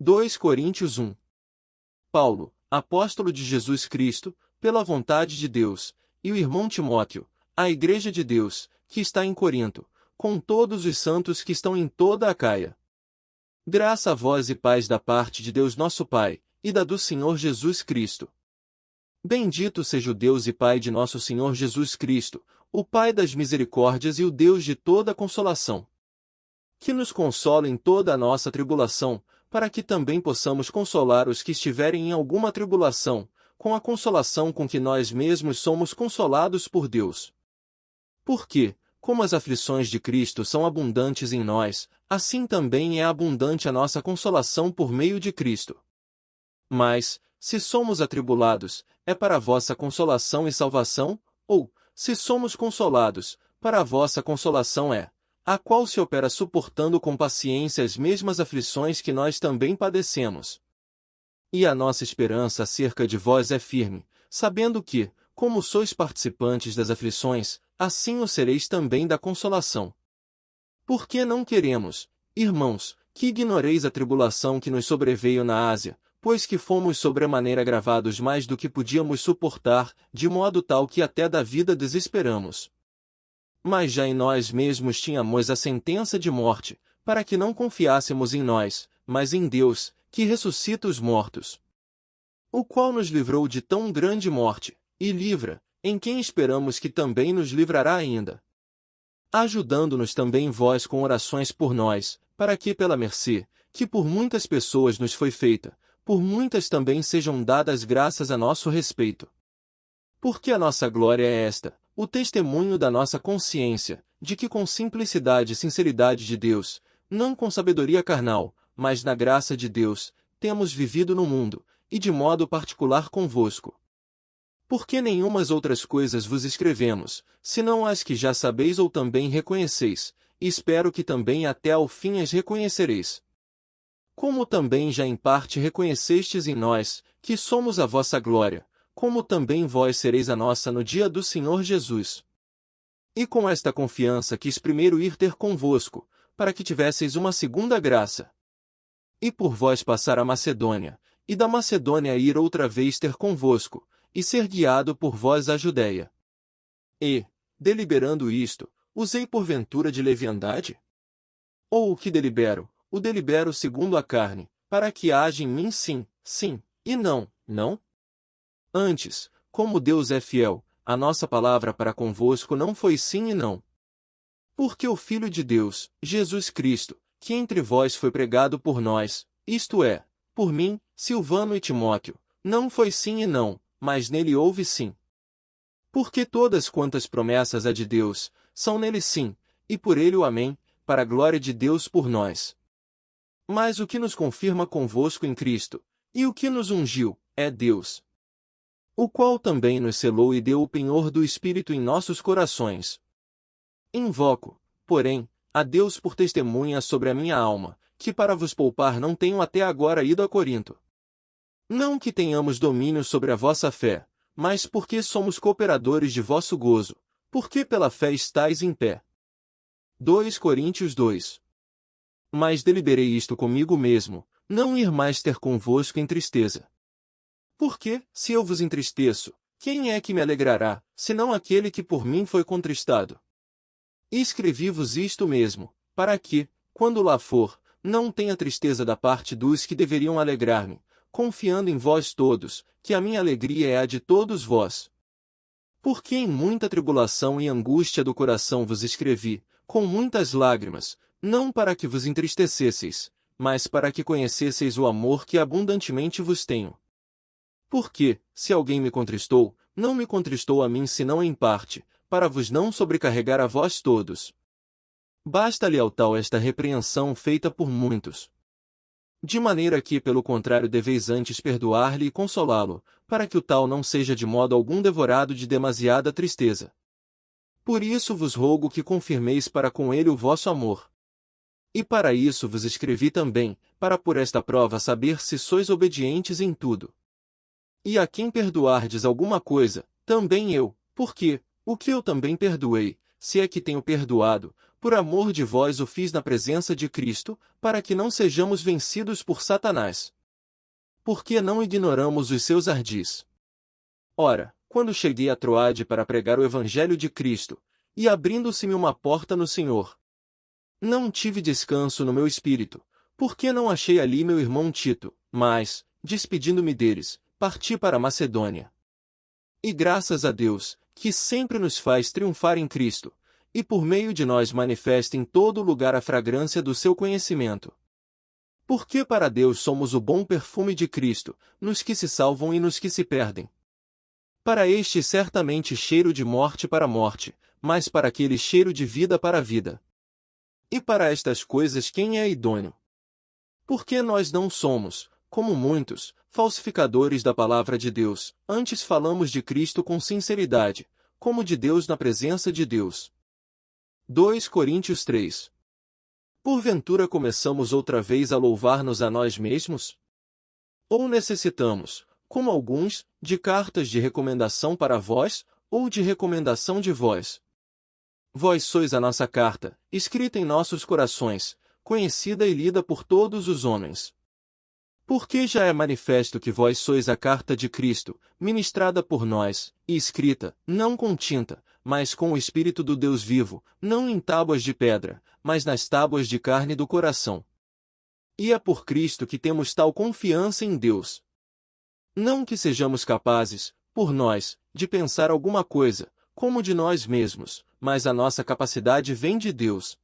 2 Coríntios 1. Paulo, apóstolo de Jesus Cristo, pela vontade de Deus, e o irmão Timóteo, à Igreja de Deus, que está em Corinto, com todos os santos que estão em toda a Acaia. Graça a vós e paz da parte de Deus nosso Pai, e da do Senhor Jesus Cristo. Bendito seja o Deus e Pai de nosso Senhor Jesus Cristo, o Pai das misericórdias e o Deus de toda consolação, que nos consola em toda a nossa tribulação, para que também possamos consolar os que estiverem em alguma tribulação, com a consolação com que nós mesmos somos consolados por Deus. Porque, como as aflições de Cristo são abundantes em nós, assim também é abundante a nossa consolação por meio de Cristo. Mas, se somos atribulados, é para a vossa consolação e salvação, ou, se somos consolados, para a vossa consolação é, a qual se opera suportando com paciência as mesmas aflições que nós também padecemos. E a nossa esperança acerca de vós é firme, sabendo que, como sois participantes das aflições, assim o sereis também da consolação. Porque não queremos, irmãos, que ignoreis a tribulação que nos sobreveio na Ásia, pois que fomos sobremaneira agravados mais do que podíamos suportar, de modo tal que até da vida desesperamos. Mas já em nós mesmos tínhamos a sentença de morte, para que não confiássemos em nós, mas em Deus, que ressuscita os mortos. O qual nos livrou de tão grande morte, e livra, em quem esperamos que também nos livrará ainda. Ajudando-nos também vós com orações por nós, para que pela mercê, que por muitas pessoas nos foi feita, por muitas também sejam dadas graças a nosso respeito. Porque a nossa glória é esta, o testemunho da nossa consciência, de que com simplicidade e sinceridade de Deus, não com sabedoria carnal, mas na graça de Deus, temos vivido no mundo, e de modo particular convosco. Porque nenhumas outras coisas vos escrevemos, senão as que já sabeis ou também reconheceis, e espero que também até ao fim as reconhecereis. Como também já em parte reconhecestes em nós, que somos a vossa glória, como também vós sereis a nossa no dia do Senhor Jesus. E com esta confiança quis primeiro ir ter convosco, para que tivesseis uma segunda graça. E por vós passar a Macedônia, e da Macedônia ir outra vez ter convosco, e ser guiado por vós à Judéia. E, deliberando isto, usei porventura de leviandade? Ou o que delibero, o delibero segundo a carne, para que haja em mim sim, sim, e não, não? Antes, como Deus é fiel, a nossa palavra para convosco não foi sim e não. Porque o Filho de Deus, Jesus Cristo, que entre vós foi pregado por nós, isto é, por mim, Silvano e Timóteo, não foi sim e não, mas nele houve sim. Porque todas quantas promessas há de Deus, são nele sim, e por ele o amém, para a glória de Deus por nós. Mas o que nos confirma convosco em Cristo, e o que nos ungiu, é Deus, o qual também nos selou e deu o penhor do Espírito em nossos corações. Invoco, porém, a Deus por testemunha sobre a minha alma, que para vos poupar não tenho até agora ido a Corinto. Não que tenhamos domínio sobre a vossa fé, mas porque somos cooperadores de vosso gozo, porque pela fé estáis em pé. 2 Coríntios 2. Mas deliberei isto comigo mesmo, não ir mais ter convosco em tristeza. Porque, se eu vos entristeço, quem é que me alegrará, senão aquele que por mim foi contristado? E escrevi-vos isto mesmo, para que, quando lá for, não tenha tristeza da parte dos que deveriam alegrar-me, confiando em vós todos, que a minha alegria é a de todos vós. Porque em muita tribulação e angústia do coração vos escrevi, com muitas lágrimas, não para que vos entristecesseis, mas para que conhecesseis o amor que abundantemente vos tenho. Porque, se alguém me contristou, não me contristou a mim senão em parte, para vos não sobrecarregar a vós todos. Basta-lhe ao tal esta repreensão feita por muitos. De maneira que, pelo contrário, deveis antes perdoar-lhe e consolá-lo, para que o tal não seja de modo algum devorado de demasiada tristeza. Por isso vos rogo que confirmeis para com ele o vosso amor. E para isso vos escrevi também, para por esta prova saber se sois obedientes em tudo. E a quem perdoardes alguma coisa, também eu, porque, o que eu também perdoei, se é que tenho perdoado, por amor de vós o fiz na presença de Cristo, para que não sejamos vencidos por Satanás. Porque não ignoramos os seus ardis. Ora, quando cheguei a Troade para pregar o Evangelho de Cristo, e abrindo-se-me uma porta no Senhor, não tive descanso no meu espírito, porque não achei ali meu irmão Tito, mas, despedindo-me deles, parti para a Macedônia. E graças a Deus, que sempre nos faz triunfar em Cristo, e por meio de nós manifesta em todo lugar a fragrância do seu conhecimento. Porque para Deus somos o bom perfume de Cristo, nos que se salvam e nos que se perdem. Para este certamente cheiro de morte para a morte, mas para aquele cheiro de vida para a vida. E para estas coisas quem é idôneo? Porque nós não somos, como muitos, falsificadores da palavra de Deus, antes falamos de Cristo com sinceridade, como de Deus na presença de Deus. 2 Coríntios 3. Porventura começamos outra vez a louvar-nos a nós mesmos? Ou necessitamos, como alguns, de cartas de recomendação para vós, ou de recomendação de vós? Vós sois a nossa carta, escrita em nossos corações, conhecida e lida por todos os homens. Porque já é manifesto que vós sois a carta de Cristo, ministrada por nós, e escrita, não com tinta, mas com o Espírito do Deus vivo, não em tábuas de pedra, mas nas tábuas de carne do coração. E é por Cristo que temos tal confiança em Deus. Não que sejamos capazes, por nós, de pensar alguma coisa, como de nós mesmos, mas a nossa capacidade vem de Deus,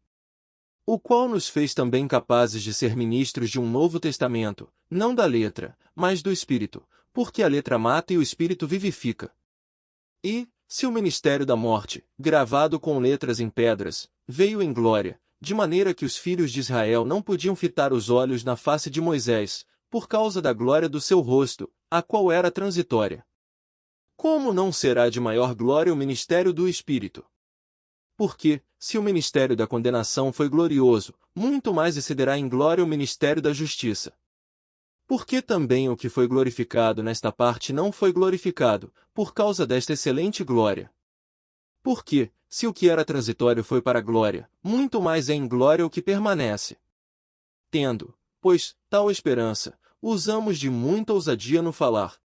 o qual nos fez também capazes de ser ministros de um novo testamento, não da letra, mas do Espírito, porque a letra mata e o Espírito vivifica. E, se o ministério da morte, gravado com letras em pedras, veio em glória, de maneira que os filhos de Israel não podiam fitar os olhos na face de Moisés, por causa da glória do seu rosto, a qual era transitória. Como não será de maior glória o ministério do Espírito? Porque, se o ministério da condenação foi glorioso, muito mais excederá em glória o ministério da justiça. Porque também o que foi glorificado nesta parte não foi glorificado, por causa desta excelente glória. Porque, se o que era transitório foi para a glória, muito mais é em glória o que permanece. Tendo, pois, tal esperança, usamos de muita ousadia no falar.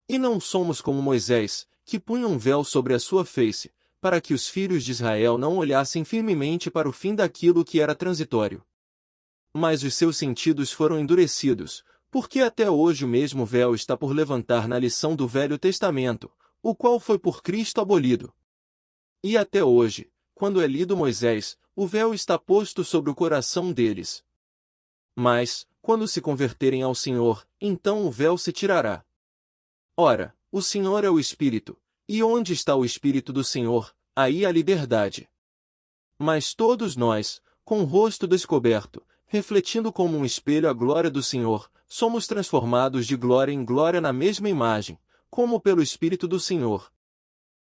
E não somos como Moisés, que punha um véu sobre a sua face, para que os filhos de Israel não olhassem firmemente para o fim daquilo que era transitório. Mas os seus sentidos foram endurecidos, porque até hoje o mesmo véu está por levantar na lição do Velho Testamento, o qual foi por Cristo abolido. E até hoje, quando é lido Moisés, o véu está posto sobre o coração deles. Mas, quando se converterem ao Senhor, então o véu se tirará. Ora, o Senhor é o Espírito, e onde está o Espírito do Senhor, aí há liberdade. Mas todos nós, com o rosto descoberto, refletindo como um espelho a glória do Senhor, somos transformados de glória em glória na mesma imagem, como pelo Espírito do Senhor.